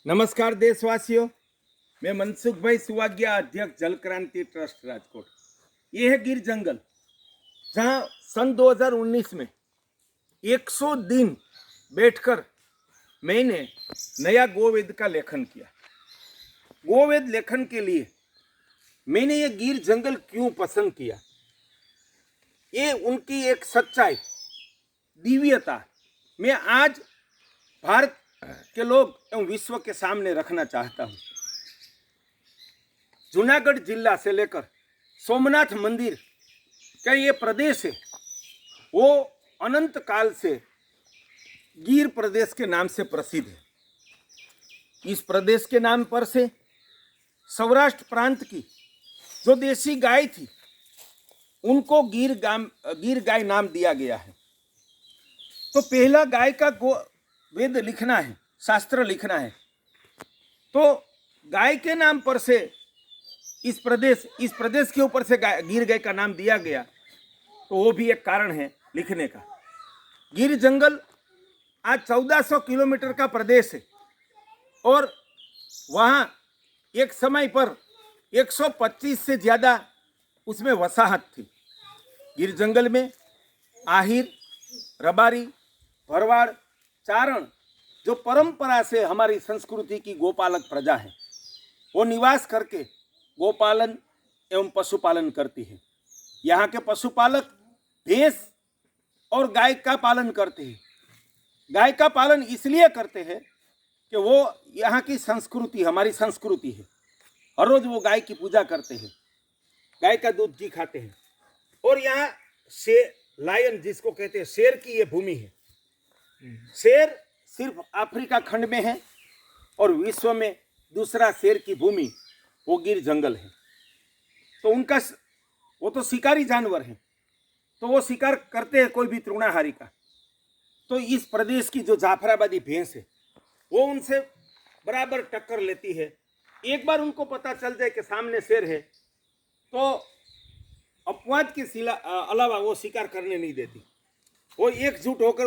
नमस्कार देशवासियों, मैं मनसुख भाई सुवाग्या, अध्यक्ष जल क्रांति ट्रस्ट राजकोट। ये है गिर जंगल, जहां सन 2019 में 100 दिन बैठकर मैंने नया गोवेद का लेखन किया। गोवेद लेखन के लिए मैंने ये गिर जंगल क्यों पसंद किया, ये उनकी एक सच्चाई, दिव्यता मैं आज भारत के लोग एवं विश्व के सामने रखना चाहता हूँ। जूनागढ़ जिला से लेकर सोमनाथ मंदिर का ये प्रदेश है, वो अनंत काल से गिर प्रदेश के नाम से प्रसिद्ध है। इस प्रदेश के नाम पर से सौराष्ट्र प्रांत की जो देसी गाय थी, उनको गिर गाय नाम दिया गया है। तो पहला गाय का वेद लिखना है, शास्त्र लिखना है, तो गाय के नाम पर से इस प्रदेश के ऊपर से गिर गाय का नाम दिया गया, तो वो भी एक कारण है लिखने का। गिर जंगल आज 1400 किलोमीटर का प्रदेश है और वहाँ एक समय पर 125 से ज़्यादा उसमें वसाहत थी। गिर जंगल में आहिर, रबारी, भरवाड़, चारण, जो परंपरा से हमारी संस्कृति की गोपालक प्रजा है, वो निवास करके गोपालन एवं पशुपालन करती है। यहाँ के पशुपालक भैंस और गाय का पालन करते हैं। गाय का पालन इसलिए करते हैं कि वो यहाँ की संस्कृति, हमारी संस्कृति है। हर रोज वो गाय की पूजा करते हैं, गाय का दूध घी खाते हैं। और यहाँ लायन, जिसको कहते हैं शेर की ये भूमि है। शेर सिर्फ अफ्रीका खंड में है और विश्व में दूसरा शेर की भूमि वो गिर जंगल है। तो वो तो शिकारी जानवर हैं, तो वो शिकार करते हैं कोई भी तृणाहारी का। तो इस प्रदेश की जो जाफराबादी भैंस है, वो उनसे बराबर टक्कर लेती है। एक बार उनको पता चल जाए कि सामने शेर है, तो अपवाद के अलावा वो शिकार करने नहीं देती। वो एकजुट होकर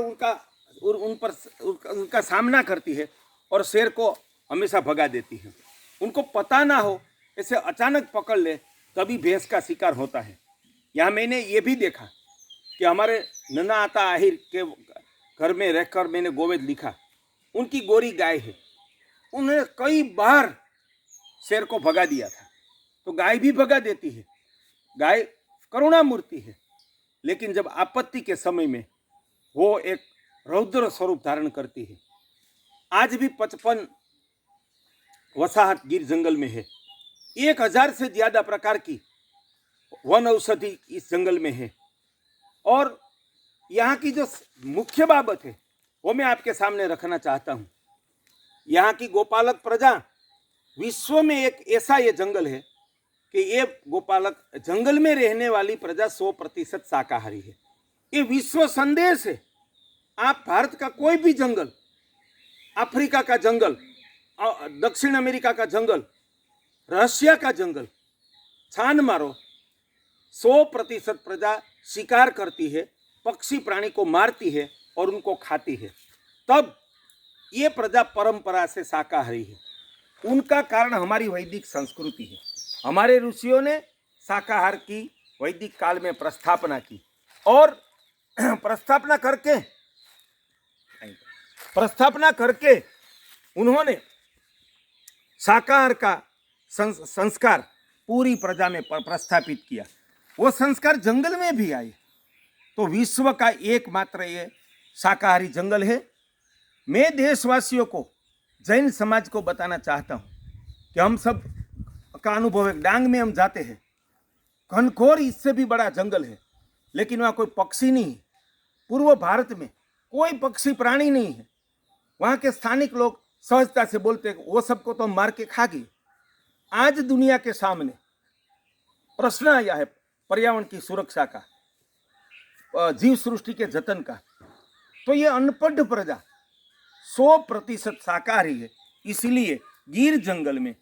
उनका सामना करती है और शेर को हमेशा भगा देती है। उनको पता ना हो, ऐसे अचानक पकड़ ले तभी भैंस का शिकार होता है। यहाँ मैंने ये भी देखा कि हमारे नन्ना आता आहिर के घर में रहकर मैंने गोवेद लिखा। उनकी गोरी गाय है, उन्हें कई बार शेर को भगा दिया था। तो गाय भी भगा देती है, गाय करुणा मूर्ति है, लेकिन जब आपत्ति के समय में वो एक रौद्र स्वरूप धारण करती है। आज भी 55 वसाहत गिर जंगल में है। 1000 से ज्यादा प्रकार की वन औषधि इस जंगल में है। और यहाँ की जो मुख्य बाबत है वो मैं आपके सामने रखना चाहता हूँ। यहाँ की गोपालक प्रजा, विश्व में एक ऐसा ये जंगल है कि ये गोपालक जंगल में रहने वाली प्रजा 100% शाकाहारी है। ये विश्व संदेश है। आप भारत का कोई भी जंगल, अफ्रीका का जंगल, दक्षिण अमेरिका का जंगल, रशिया का जंगल छान मारो, 100% प्रजा शिकार करती है, पक्षी प्राणी को मारती है और उनको खाती है। तब ये प्रजा परंपरा से शाकाहारी है। उनका कारण हमारी वैदिक संस्कृति है। हमारे ऋषियों ने शाकाहार की वैदिक काल में प्रस्थापना की और प्रस्थापना करके उन्होंने शाकाहार का संस्कार पूरी प्रजा में प्रस्थापित किया। वो संस्कार जंगल में भी आए। तो विश्व का एकमात्र ये शाकाहारी जंगल है। मैं देशवासियों को, जैन समाज को बताना चाहता हूँ कि हम सब का अनुभव है। डांग में हम जाते हैं, घनघोर इससे भी बड़ा जंगल है, लेकिन वहाँ कोई पक्षी नहीं है। पूर्व भारत में कोई पक्षी प्राणी नहीं है। वहाँ के स्थानिक लोग सहजता से बोलते हैं वो सबको तो हम मार के खा गए। आज दुनिया के सामने प्रश्न आया है पर्यावरण की सुरक्षा का, जीव सृष्टि के जतन का। तो ये अनपढ़ प्रजा 100% शाकाहारी है। इसलिए गिर जंगल में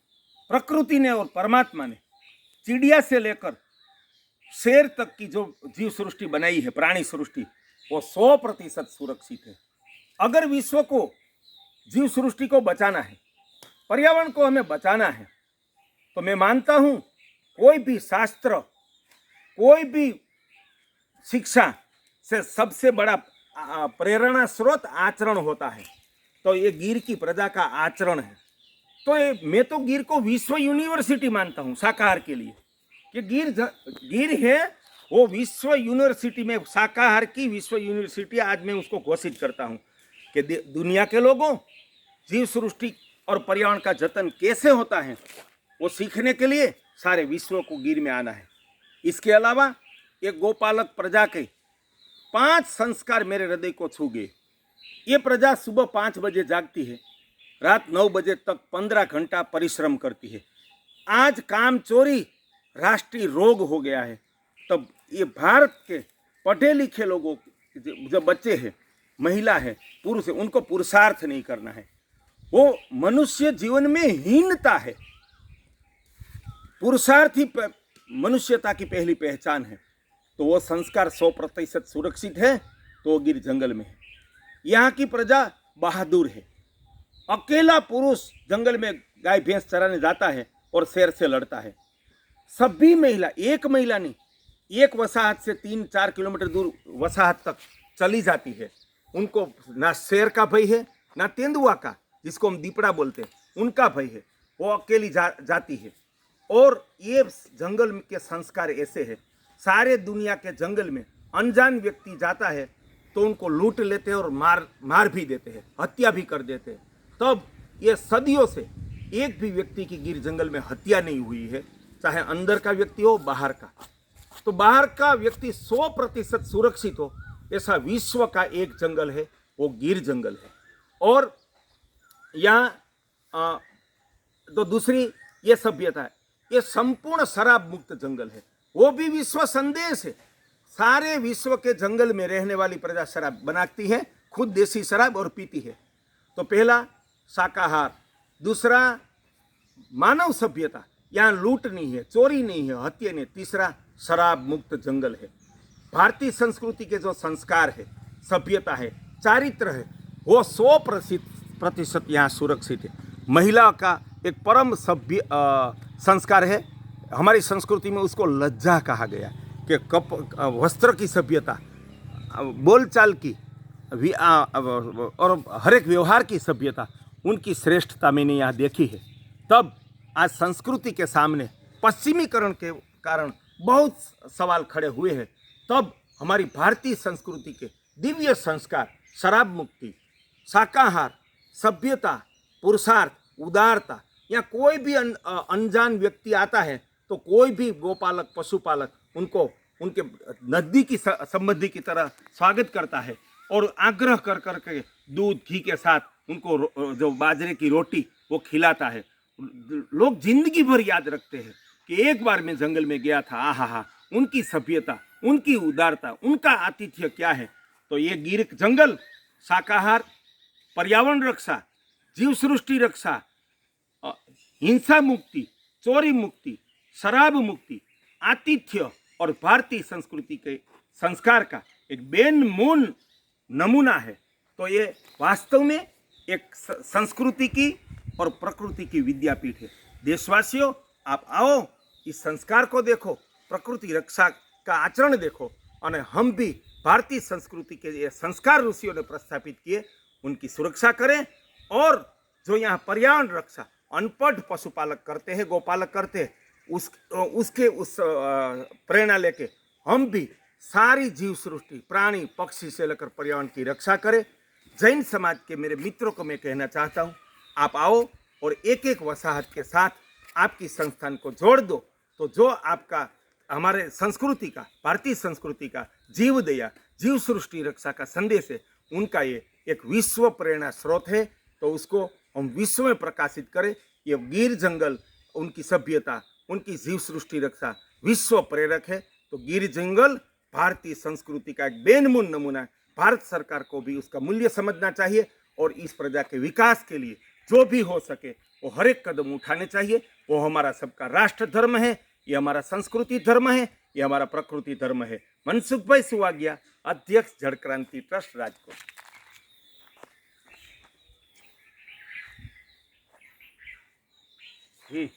प्रकृति ने और परमात्मा ने चिड़िया से लेकर शेर तक की जो जीव सृष्टि बनाई है, प्राणी सृष्टि, वो 100% सुरक्षित है। अगर विश्व को जीव सृष्टि को बचाना है पर्यावरण को हमें बचाना है तो मैं मानता हूँ कोई भी शास्त्र, कोई भी शिक्षा से सबसे बड़ा प्रेरणा स्रोत आचरण होता है। तो ये गिर की प्रजा का आचरण है। तो ये मैं तो गिर को विश्व यूनिवर्सिटी मानता हूँ शाकाहार के लिए, कि गिर है वो विश्व यूनिवर्सिटी में, शाकाहार की विश्व यूनिवर्सिटी आज मैं उसको घोषित करता हूँ कि दुनिया के लोगों जीव सृष्टि और पर्यावरण का जतन कैसे होता है वो सीखने के लिए सारे विश्व को गिर में आना है। इसके अलावा एक गोपालक प्रजा के 5 संस्कार मेरे हृदय को छू गए। ये प्रजा सुबह 5 बजे जागती है, रात 9 बजे तक 15 घंटा परिश्रम करती है। आज काम चोरी राष्ट्रीय रोग हो गया है, तब ये भारत के पढ़े लिखे लोगों, जो बच्चे हैं, महिला है, पुरुष है, उनको पुरुषार्थ नहीं करना है। वो मनुष्य जीवन में हीनता है। पुरुषार्थ ही मनुष्यता की पहली पहचान है। तो वो संस्कार 100% सुरक्षित है तो वो गिर जंगल में है। यहाँ की प्रजा बहादुर है। अकेला पुरुष जंगल में गाय भैंस चराने जाता है और शेर से लड़ता है। सभी महिला, एक महिला नहीं, एक वसाहत से 3-4 किलोमीटर दूर वसाहत तक चली जाती है। उनको ना शेर का भय है, ना तेंदुआ का, जिसको हम दीपड़ा बोलते हैं, उनका भय है। वो अकेली जाती है। और ये जंगल के संस्कार ऐसे है, सारे दुनिया के जंगल में अनजान व्यक्ति जाता है तो उनको लूट लेते हैं और मार भी देते हैं, हत्या भी कर देते हैं। तब ये सदियों से एक भी व्यक्ति की गिर जंगल में हत्या नहीं हुई है, चाहे अंदर का व्यक्ति हो, बाहर का। तो बाहर का व्यक्ति 100% सुरक्षित हो, ऐसा विश्व का एक जंगल है, वो गिर जंगल है। और यहाँ तो दूसरी ये सभ्यता है, ये संपूर्ण शराब मुक्त जंगल है, वो भी विश्व संदेश है। सारे विश्व के जंगल में रहने वाली प्रजा शराब बनाती है, खुद देसी शराब और पीती है। तो पहला शाकाहार, दूसरा मानव सभ्यता, यहाँ लूट नहीं है, चोरी नहीं है, हत्या नहीं। तीसरा शराब मुक्त जंगल है। भारतीय संस्कृति के जो संस्कार है, सभ्यता है, चारित्र है, वो 100% यहाँ सुरक्षित है। महिला का एक परम सभ्य संस्कार है। हमारी संस्कृति में उसको लज्जा कहा गया कि वस्त्र की सभ्यता, बोलचाल की और हर एक व्यवहार की सभ्यता, उनकी श्रेष्ठता मैंने यहाँ देखी है। तब आज संस्कृति के सामने पश्चिमीकरण के कारण बहुत सवाल खड़े हुए हैं। तब हमारी भारतीय संस्कृति के दिव्य संस्कार, शराब मुक्ति, शाकाहार, सभ्यता, पुरुषार्थ, उदारता, या कोई भी अनजान व्यक्ति आता है तो कोई भी गोपालक, पशुपालक उनको उनके नज़दीकी संबंधी की तरह स्वागत करता है और आग्रह कर करके दूध घी के साथ उनको जो बाजरे की रोटी वो खिलाता है। लोग जिंदगी भर याद रखते हैं कि एक बार मैं जंगल में गया था, आहा, उनकी सभ्यता, उनकी उदारता, उनका आतिथ्य क्या है। तो ये गिर जंगल शाकाहार, पर्यावरण रक्षा, जीव सृष्टि रक्षा, हिंसा मुक्ति, चोरी मुक्ति, शराब मुक्ति, आतिथ्य और भारतीय संस्कृति के संस्कार का एक बेनमूल नमूना है। तो ये वास्तव में एक संस्कृति की और प्रकृति की विद्यापीठ है। देशवासियों, आप आओ, इस संस्कार को देखो, प्रकृति रक्षा का आचरण देखो, और हम भी भारतीय संस्कृति के ये संस्कार ऋषियों ने प्रस्थापित किए, उनकी सुरक्षा करें। और जो यहाँ पर्यावरण रक्षा अनपढ़ पशुपालक करते हैं, गोपालक करते हैं, उस प्रेरणा लेके हम भी सारी जीव सृष्टि, प्राणी पक्षी से लेकर पर्यावरण की रक्षा करें। जैन समाज के मेरे मित्रों को मैं कहना चाहता हूँ, आप आओ और एक एक वसाहत के साथ आपकी संस्थान को जोड़ दो। तो जो आपका हमारे संस्कृति का, भारतीय संस्कृति का जीव दया, जीव सृष्टि रक्षा का संदेश है, उनका ये एक विश्व प्रेरणा स्रोत है। तो उसको हम विश्व में प्रकाशित करें। ये गिर जंगल, उनकी सभ्यता, उनकी जीव सृष्टि रक्षा विश्व प्रेरक है। तो गिर जंगल भारतीय संस्कृति का एक बेनमूल नमूना है। भारत सरकार को भी उसका मूल्य समझना चाहिए और इस प्रजा के विकास के लिए जो भी हो सके वो हर एक कदम उठाने चाहिए। वो हमारा सबका राष्ट्र धर्म है, ये हमारा संस्कृति धर्म है, ये हमारा प्रकृति धर्म है। मनसुख भाई सुवागिया, अध्यक्ष जड़ क्रांति ट्रस्ट, राजकोट। हम्म।